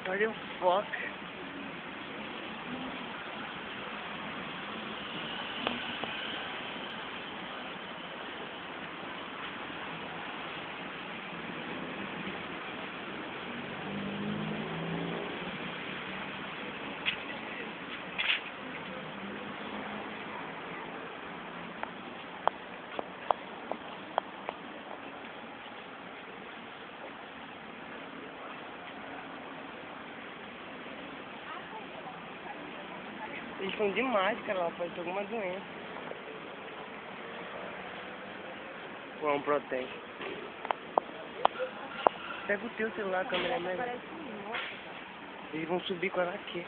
Olha o foco. Eles estão de máscara lá, pode ter alguma doença. Ou é um protesto. Pega o teu celular, a câmera é melhor. Eles vão subir com ela aqui.